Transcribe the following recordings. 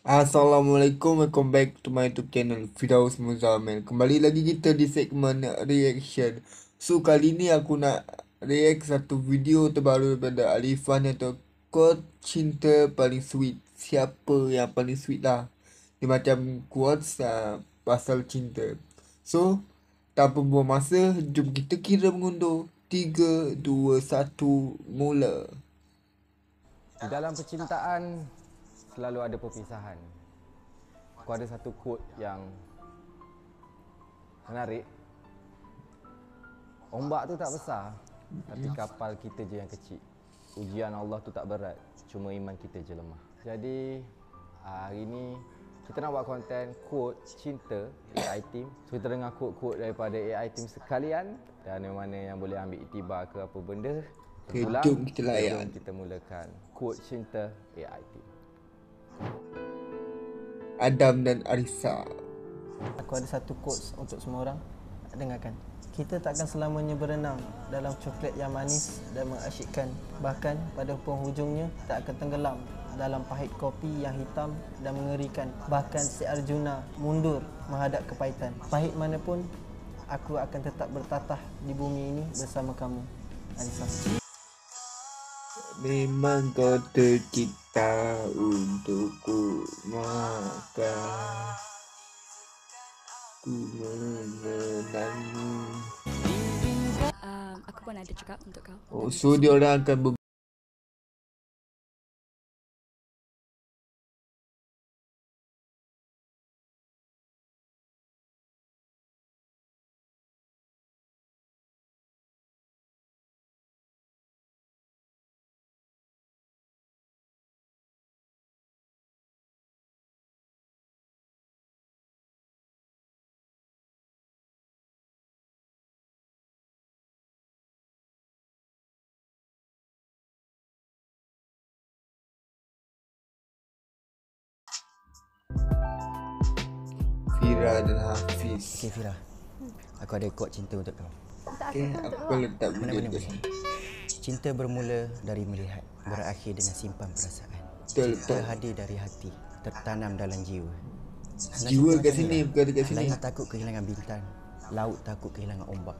Assalamualaikum, welcome back to my YouTube channel Firdaus Muzamil. Kembali lagi kita di segmen reaction. So kali ni aku nak react satu video terbaru daripada Alifan iaitu quote cinta paling sweet. Siapa yang paling sweet lah. Dia macam quotes pasal cinta. So tanpa buang masa, jom kita kira mengundur. 3, 2, 1, mula. Di dalam percintaan selalu ada perpisahan. Aku ada satu quote yang menarik. Ombak tu tak besar, tapi kapal kita je yang kecil. Ujian Allah tu tak berat, cuma iman kita je lemah. Jadi hari ni kita nak buat konten quote cinta AI Team. So kita dengar quote-quote daripada AI Team sekalian, dan yang mana yang boleh ambil iktibar ke apa benda. Jom kita layan. Jom kita mulakan quote cinta AI Team. Adam dan Arissa. Aku ada satu quotes untuk semua orang. Dengarkan. Kita takkan selamanya berenang dalam coklat yang manis dan mengasyikkan. Bahkan pada penghujungnya tak akan tenggelam dalam pahit kopi yang hitam dan mengerikan. Bahkan si Arjuna mundur menghadap kepahitan. Pahit mana pun, aku akan tetap bertatah di bumi ini bersama kamu. Alisa. Memang kau tercipta untukku, maka ku mengenangmu. Aku pun ada juga untuk kau. Oh, so dia orang akan Fira dan Hafiz. Okey Fira. Aku ada quote cinta untuk kau. Okey, aku letak Mana-mana video boleh. Cinta bermula dari melihat, berakhir dengan simpan perasaan. Betul, Cinta betul. hadir dari hati, tertanam dalam jiwa. Jiwa kat sini, bukan dekat sini. Langit takut kehilangan bintang, laut takut kehilangan ombak.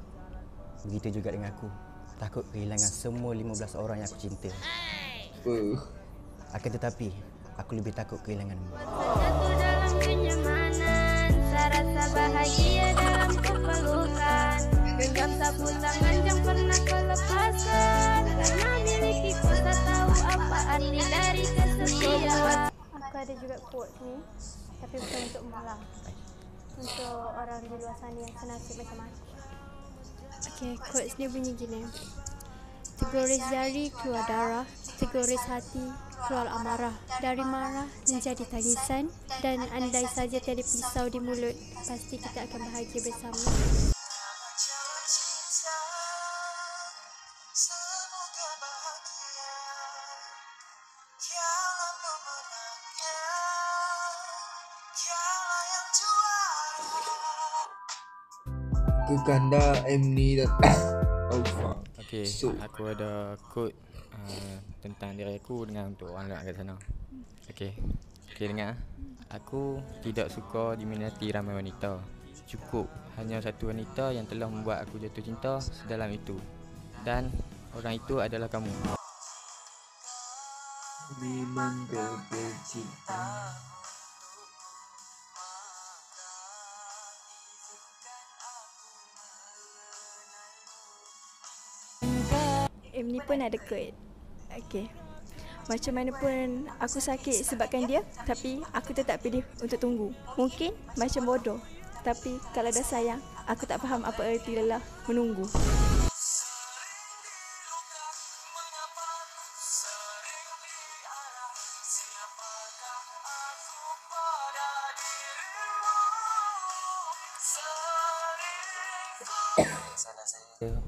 Begitu juga dengan aku, takut kehilangan semua 15 orang yang aku cinta. Akan tetapi, aku lebih takut kehilanganmu. Jatuh dalam kenyamanan, serasa bahagia dalam kepelukan. Genggam sapu tangan yang pernah kau lepaskan. Karena milikiku tak tahu apa arti dari kesetiaan. Aku ada juga quote ni, tapi bukan untuk malam. Untuk orang di luar sana yang senasib macam aku. Okay, quotes ni bunyi gini. Tergores jari keluar darah, tergores hati keluar amarah. Dari marah menjadi tangisan, dan andai saja tiada pisau di mulut, pasti kita akan bahagia bersama. Ke ganda Emni dan Alfa. Okey, So, aku ada quote tentang diri aku dengan untuk orang lain kat sana. Okey. Okey, dengar. Aku tidak suka diminati ramai wanita. Cukup hanya satu wanita yang telah membuat aku jatuh cinta sedalam itu. Dan orang itu adalah kamu. memang kau tercipta. Ni pun ada quote. Okey. Macam mana pun aku sakit sebabkan dia, tapi aku tetap pilih untuk tunggu. Mungkin macam bodoh, tapi kalau dah sayang, aku tak faham apa erti lelah menunggu.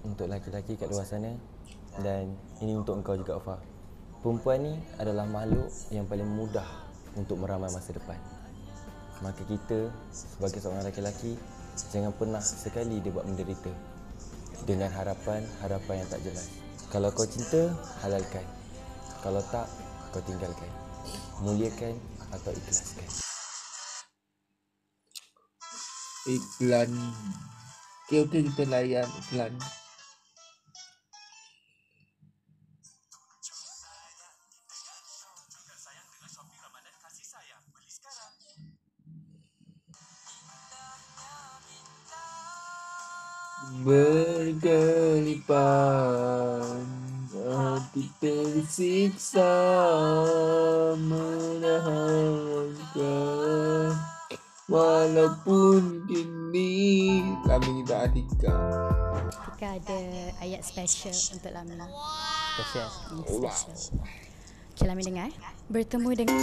Untuk lelaki-lelaki kat luar sana, dan ini untuk engkau juga, Fah. Perempuan ni adalah makhluk yang paling mudah untuk meramal masa depan. Maka kita sebagai seorang lelaki, jangan pernah sekali dia buat menderita dengan harapan yang tak jelas. Kalau kau cinta, halalkan. Kalau tak, kau tinggalkan. Muliakan atau ikhlaskan. Iklan. Okey, kita layan iklan. Bergelipan hati tersiksa menahankan walaupun kini kami tak Atika. Atika ada ayat special untuk Lami. Spesial. Special. Okay, Lami dengar. Bertemu dengan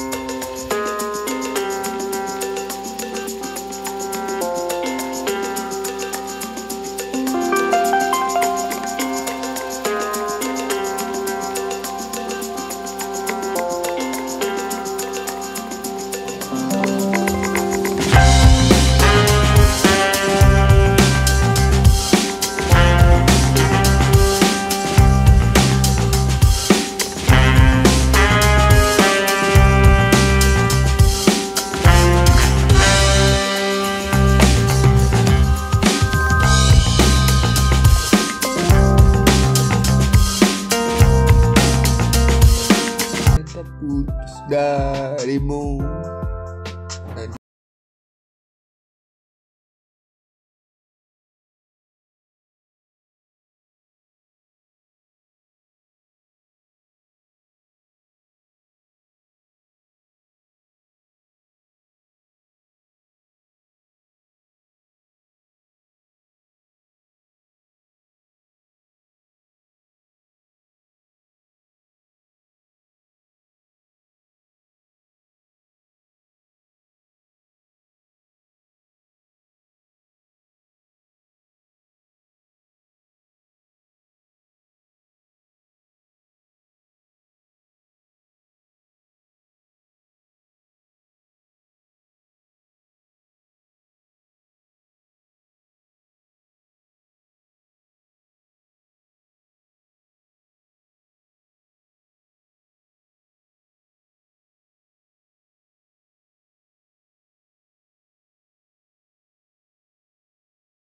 Kita putus darimu.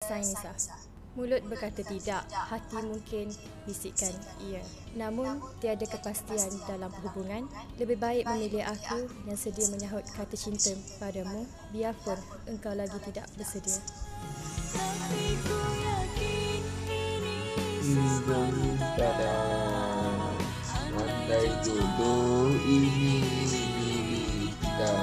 Nisa. Mulut berkata tidak, hati mungkin bisikkan iya. Namun, tiada kepastian dalam hubungan. Lebih baik memilih aku yang sedia menyahut kata cinta padamu, biarpun engkau lagi tidak bersedia. Andai jodoh ini milik kita.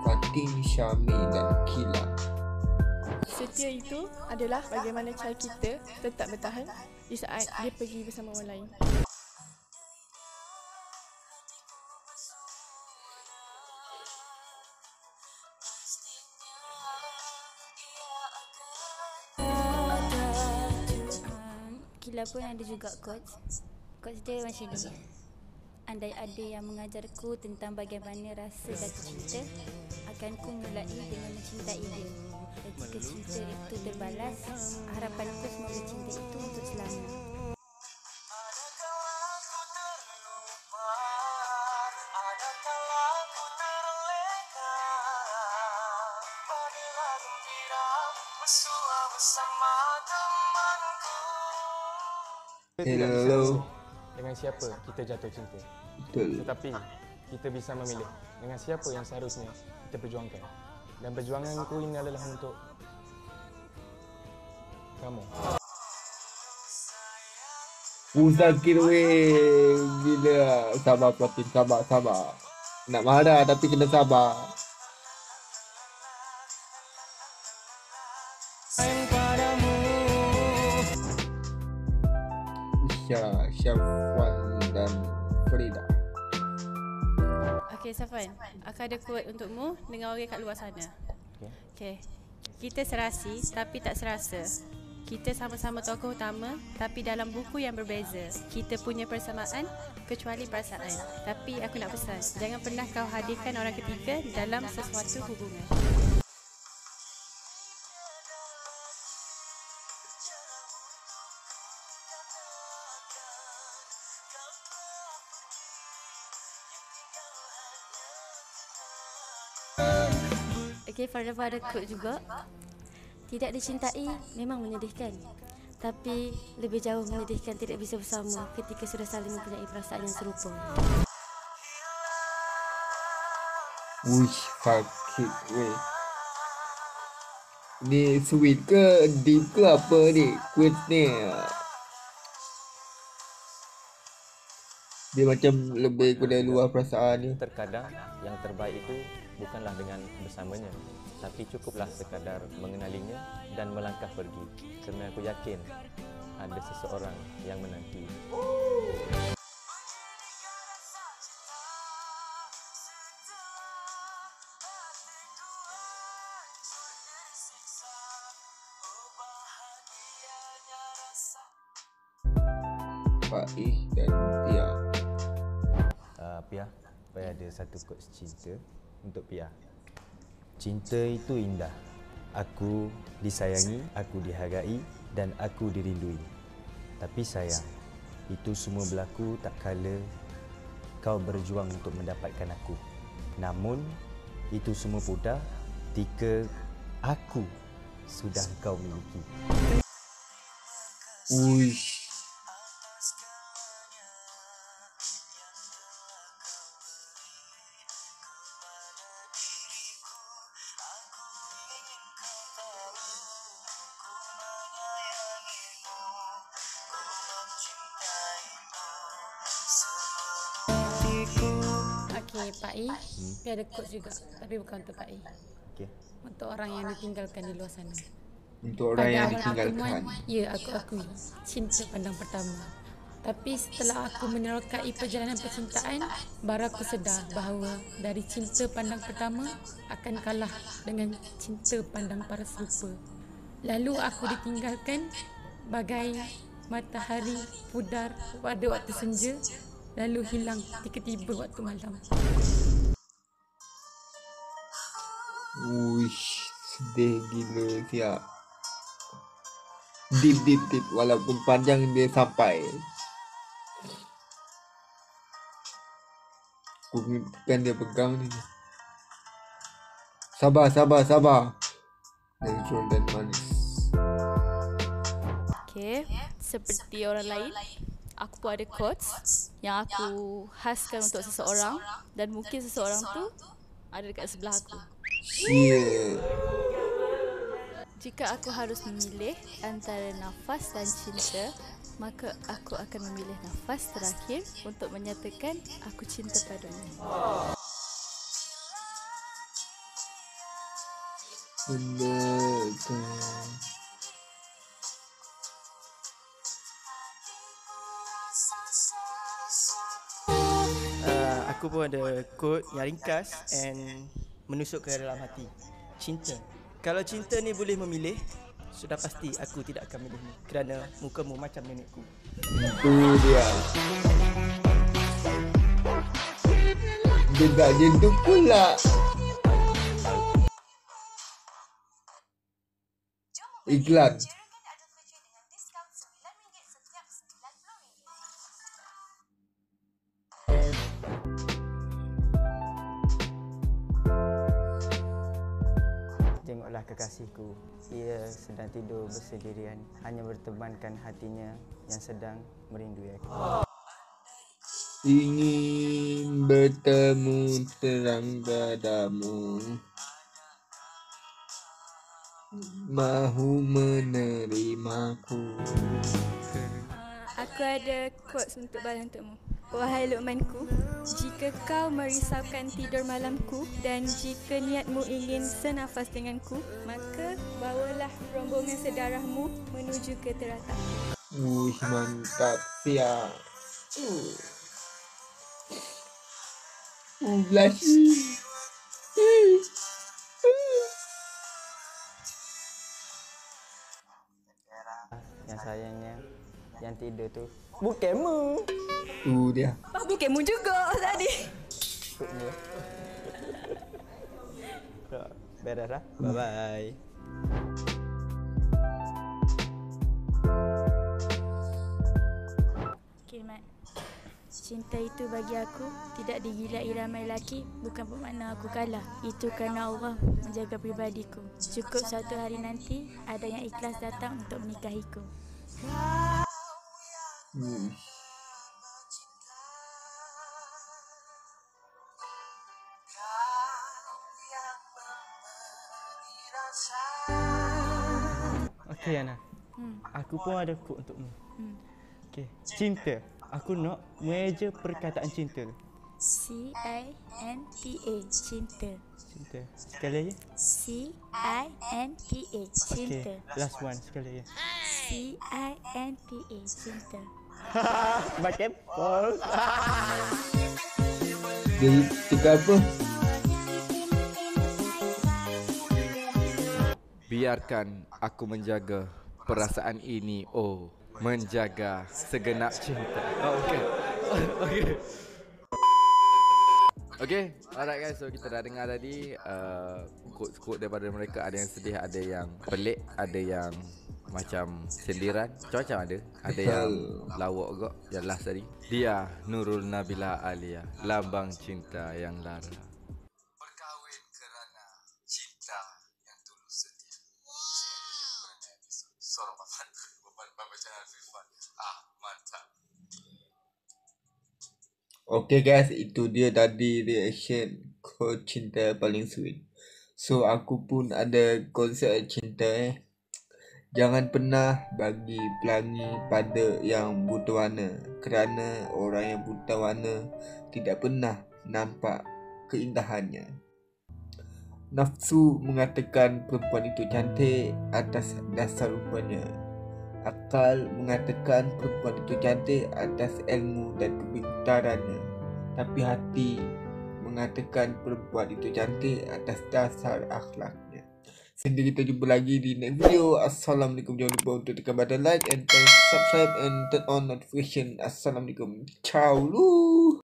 Fatin, Syami dan Kila. Setia itu adalah bagaimana cara kita tetap bertahan di saat dia pergi bersama orang lain. Kila pun ada juga quotes. Quotes dia macam ni. Andai ada yang mengajarku tentang bagaimana rasa jatuh cinta, akan ku mulai dengan mencintai dia. Dan jika cinta itu terbalas, harapanku semoga cinta itu untuk selama. Kita tidak bisa Hello. memilih dengan siapa kita jatuh cinta. Betul. Tetapi kita bisa memilih dengan siapa yang seharusnya kita perjuangkan. Dan perjuanganku ini adalah untuk kamu. Sakit weh. Gila. Sabar Fatin, sabar. Nak marah tapi kena sabar. Isya, Syafwan dan Frida. Okey Safwan, aku ada quote untukmu dengan orang kat luar sana. Okey. Okey. Kita serasi tapi tak serasa. Kita sama-sama tokoh utama tapi dalam buku yang berbeza. Kita punya persamaan kecuali perasaan. Tapi aku nak pesan, jangan pernah kau hadirkan orang ketiga dalam sesuatu hubungan. Okay, pada quote juga. Tidak dicintai memang menyedihkan. Tapi lebih jauh menyedihkan tidak bisa bersama ketika sudah saling mempunyai perasaan yang serupa. Wish, fuck it, weh. Ni sweet ke deep ke apa ni? Quote ni. Dia macam lebih kepada luar perasaan ni. Terkadang yang terbaik itu bukanlah dengan bersamanya, tapi cukuplah sekadar mengenalinya dan melangkah pergi. Kerana aku yakin ada seseorang yang menanti. Faiz dan Pia. Pia, saya ada satu quotes cinta untuk Pia. Cinta itu indah. Aku disayangi, aku dihargai dan aku dirindui. Tapi sayang, itu semua berlaku tak kala kau berjuang untuk mendapatkan aku. Namun, itu semua pudar ketika aku sudah kau miliki. Uish. Okey, Pak I. Dia ada quotes juga, tapi bukan untuk Pak I. Okey. Untuk orang yang ditinggalkan di luar sana. Untuk orang yang awal ditinggalkan. pertemuan, ya, aku akui cinta pandang pertama. Tapi setelah aku menerokai perjalanan percintaan, baru aku sedar bahawa dari cinta pandang pertama akan kalah dengan cinta pandang para serupa. Lalu aku ditinggalkan bagai matahari pudar pada waktu senja, lalu hilang tiba-tiba waktu malam. Uish, sedih gila siap. Deep. Walaupun panjang dia sampai. Aku kan dia pegang ni. Sabar. Natural dan manis. Okay, seperti orang lain, aku pun ada quotes yang aku khaskan untuk seseorang dan mungkin seseorang tu ada dekat sebelah aku. Shit. Jika aku harus memilih antara nafas dan cinta, maka aku akan memilih nafas terakhir untuk menyatakan aku cinta padamu. Aku pun ada quote yang ringkas and menusuk ke dalam hati. Cinta. Kalau cinta ni boleh memilih, sudah pasti aku tidak akan milihmu kerana mukamu macam nenekku. Itu dia. Dia tak jentuk pula. Iklan. Tengoklah kekasihku. Ia sedang tidur bersendirian, hanya bertemankan hatinya yang sedang merindui aku. Ingin bertemu terang padamu, mahu menerimaku. Aku ada quotes untuk balas untukmu. Wahai Luqmanku, jika kau merisaukan tidur malamku dan jika niatmu ingin senafas denganku, maka bawalah rombongan sedarahmu menuju ke teratak. Mantap siap. Blushing. Yang sayangnya, yang tidur tu bukanmu. Dia. Bukanmu juga tadi. Beres lah. Bye-bye. Okay, Mat. Cinta itu bagi aku tidak digilai ramai lelaki, bukan bermakna aku kalah. Itu kerana Allah menjaga pribadiku. Cukup suatu hari nanti ada yang ikhlas datang untuk menikahiku. Okey Ana. Aku pun ada quote untukmu. Okey, cinta. Aku nak meja perkataan cinta. C-I-N-T-A, cinta. Cinta. Sekali lagi. C-I-N-T-A, cinta. Okey, last one sekali lagi. C-I-N-T-A, cinta. Makan pol. Dia cakap apa? Biarkan aku menjaga perasaan ini, oh, menjaga segenap cinta. Oh, okey. Okey. Okey, alright guys, so kita dah dengar tadi quote-quote daripada mereka. Ada yang sedih, ada yang pelik, ada yang macam sindiran, macam-macam ada. Ada yang lawak juga, yang last tadi. Dia Nurul Nabila Alia, lambang cinta yang lara. Berkahwin kerana cinta yang tulus setia. Seorang Bapak Channel Fifan. Mantap. Okay guys, itu dia tadi reaction quote cinta paling sweet. So aku pun ada konsep cinta Jangan pernah bagi pelangi pada yang buta warna, kerana orang yang buta warna tidak pernah nampak keindahannya. Nafsu mengatakan perempuan itu cantik atas dasar rupanya. Akal mengatakan perempuan itu cantik atas ilmu dan kepintarannya. Tapi hati mengatakan perempuan itu cantik atas dasar akhlaknya. Sehingga kita jumpa lagi di next video. Assalamualaikum. Jangan lupa untuk tekan button like and subscribe and turn on notification. Assalamualaikum. Ciao lu.